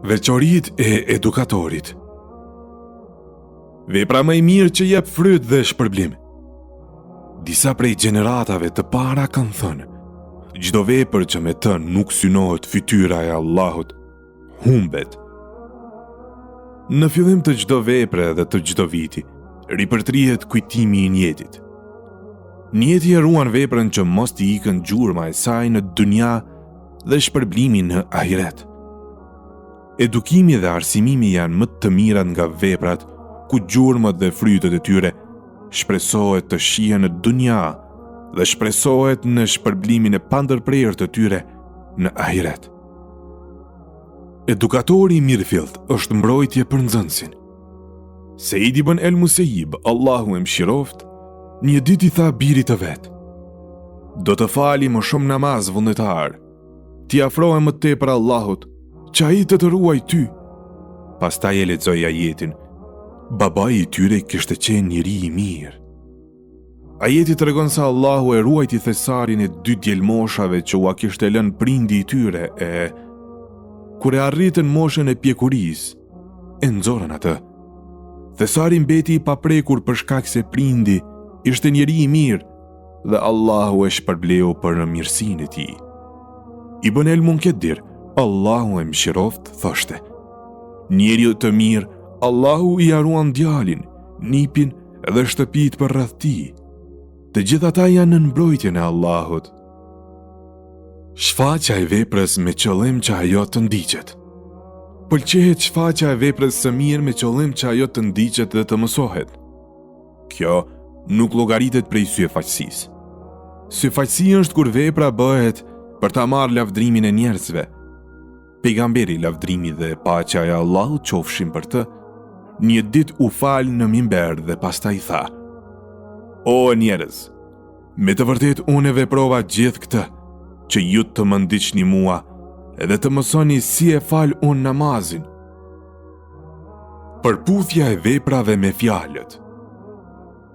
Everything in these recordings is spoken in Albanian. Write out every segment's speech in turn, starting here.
Veçoritë e edukatorit. Vepra më e mirë që jep fryt dhe shpërblim. Disa prej gjeneratave të para kanë thënë: çdo vepër që me të nuk synohet fytyra e Allahut, humbet. Në fillim të çdo vepre dhe të çdo viti, ripërtrihet kujtimi i njetit. Njeti e ruan veprën që mos t'i ikën gjurma e saj në dunja dhe shpërblimi në ahiret. Edukimi dhe arsimimi janë më të mirat nga veprat ku gjurmët dhe frytet e tyre shpresohet të shihen në dunja dhe shpresohet në shpërblimin e pandërprerë të tyre në ahiret. Edukatori i mirëfillt është mbrojtje për nxënësin. Seid ibn el-Musayyib, Allahu e mëshiroft, një ditë i tha birit të vet: do të fali më shumë namaz vullnetar, ti afrohe më tepër Allahut, që ai të ruaj ty. Pastaj e lexoi ajetin: babai i tyre kishte qenë njeri i mirë. Ajeti tregon se Allahu e ruajti thesarin e 2 djelmoshave që ua kishte lënë prindi i tyre e kur e arritën moshën e pjekurisë, e nxorën atë. Thesari mbeti i paprekur për shkak se prindi ishte njeri i mirë dhe Allahu e shpërbleu për në mirësinë e tij. Ibn el-Munkadir, Allahu e mëshiroft, thoshte: njeriu të mirë, Allahu i ruan djalin, nipin dhe shtëpitë përreth tij. Të gjitha ata janë në mbrojtjen e Allahut. Shfaqja e veprës me qëllim që ajo të ndiqet. Pëlqehet shfaqja e veprës së mirë me qëllim që ajo të ndiqet dhe të mësohet. Kjo nuk llogaritet prej syfaqësisë. Syfaqësia është kur vepra bëhet për ta marrë lavdrimin e njerëzve. Pejgamberi, lavdrimi dhe paqja e Allahut qofshin për të, një ditë u fal në mimber dhe pastaj tha: o njerëz, me të vërtet unë e veprova gjithë këtë, që ju të më ndiqni mua edhe të mësoni si e fal unë namazin. Përputhja e veprave me fjalët.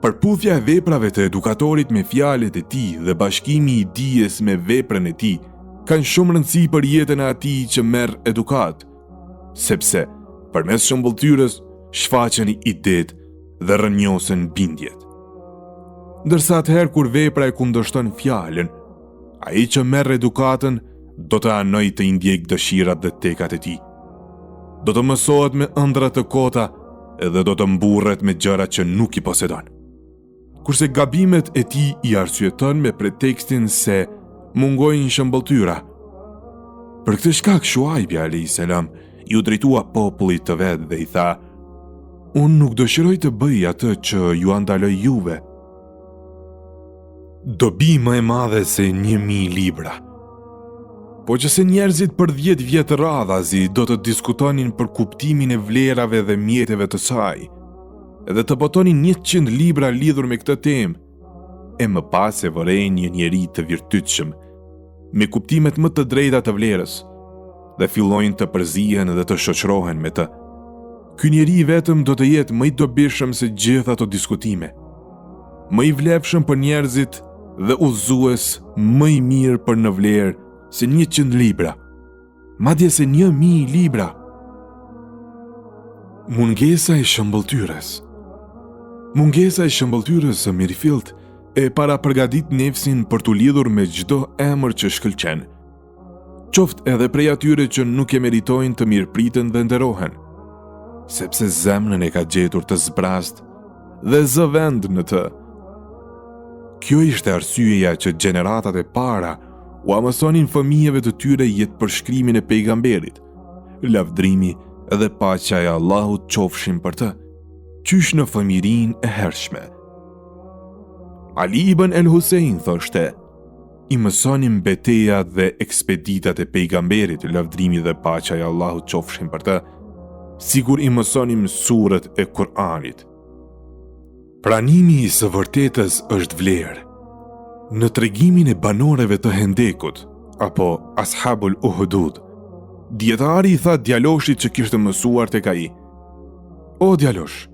Përputhja e veprave të edukatorit me fjalët e tij dhe bashkimi i dijes me veprën e tij kanë shumë rëndësi për jetën e atij që merr edukat, sepse përmes shëmbulltyrës shfaqen idetë dhe rrënjosen bindjet. Ndërsa atëherë kur vepra e kundërshton fjalën, ai që merr edukatën do të anojë të ndjek dëshirat dhe tekat e tij. Do të mësohet me ëndra të kota edhe do të mburret me gjëra që nuk i posedon. Kurse gabimet e tij i arsyeton me pretekstin se mungojnë shëmbulltyra. Për këtë shkak Shuaibi alayhis salam ju drejtua popullit të vet dhe i tha: unë nuk dëshiroj të bëj atë që ju andaloj juve. Dobi më e madhe se 1000 libra. Po që se njerëzit për 10 vjetë radhazi do të diskutonin për kuptimin e vlerave dhe mjeteve të saj, edhe të botonin 100 libra lidhur me këtë temë, e më pas e vërej një njeri të virtytshëm, me kuptimet më të drejta të vlerës, dhe fillojnë të përzihen dhe të shoqërohen me të. Ky njeri vetëm do të jetë më i dobishëm se gjitha ato diskutime, më i vlefshëm për njerëzit dhe udhëzues më i mirë për në vlerë se 100 libra, madje se 1000 libra. Mungesa e shëmbulltyrës. Mungesa e shëmbulltyrës së mirëfillt e para përgatit nefsin për t'u lidhur me çdo emër që shkëlqen, qoftë edhe prej atyre që nuk e meritojnë të mirëpritën dhe nderohen, sepse zemrën e ka gjetur të zbrast dhe zëvend në të. Kjo ishte arsyeja që gjeneratat e para u mësonin fëmijëve të tyre jetë përshkrimin e pejgamberit, lavdrimi dhe paqja e Allahut qofshin për të, qysh në fëmirin e hershme. Ali ibn el-Husein thoshte: i mësonim betejat dhe ekspeditat e pejgamberit, lavdrimi dhe paqja e Allahut qofshin për të, sigur i mësonim surët e Kur'anit. Pranimi i së vërtetës është vlerë. Në tregimin e banorëve të Hendekut, apo Ashabul Uhudud, dietari i tha djaloshit që kishte mësuar tek ai: o djalosh,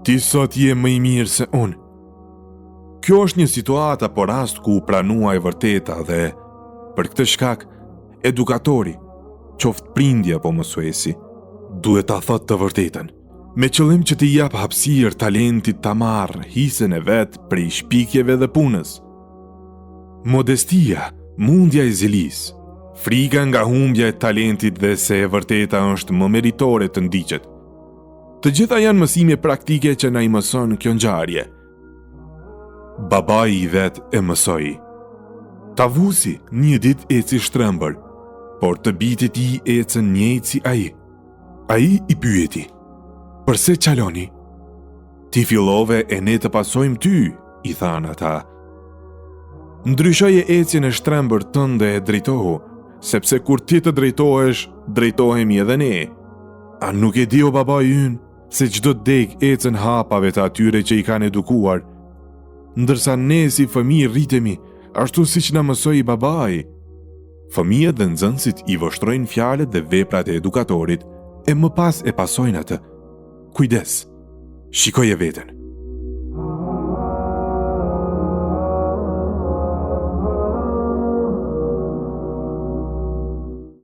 ti sot je më i mirë se unë. Kjo është një situatë apo rast ku pranua e vërteta dhe për këtë shkak edukatori, qoftë prindi apo mësuesi, duhet ta thot të vërtetën, me qëllim që t'i jap hapësirë talentit ta marrë hisën e vet prej shpikjeve dhe punës. Modestia, mundja e zilis, frika nga humbja e talentit dhe se e vërteta është më meritore të ndiqet. Të gjitha janë mësime praktike që na i mëson kjo ngjarje. Babai i vet e mësoi. Tavusi një ditë eci shtrembër, por të bitit i ecën njëjtë si ai. Ai i pyeti: "Përse qaloni?" "Ti fillove e ne të pasojmë ty", i thanë ata. "Ndryshoje ecjen e shtrembër tënde e drejtohu, sepse kur ti të drejtohesh, drejtohemi edhe ne. A nuk e di o babai ynë, se çdo deg ecën hapave të atyre që i kanë edukuar, ndërsa ne si fëmijë rritemi, ashtu siç na mësoi babai." Fëmijët dhe nxënësit i voshtrojnë fjalët dhe veprat e edukatorit, e më pas e pasojnë atë. Kujdes, shikoje veten.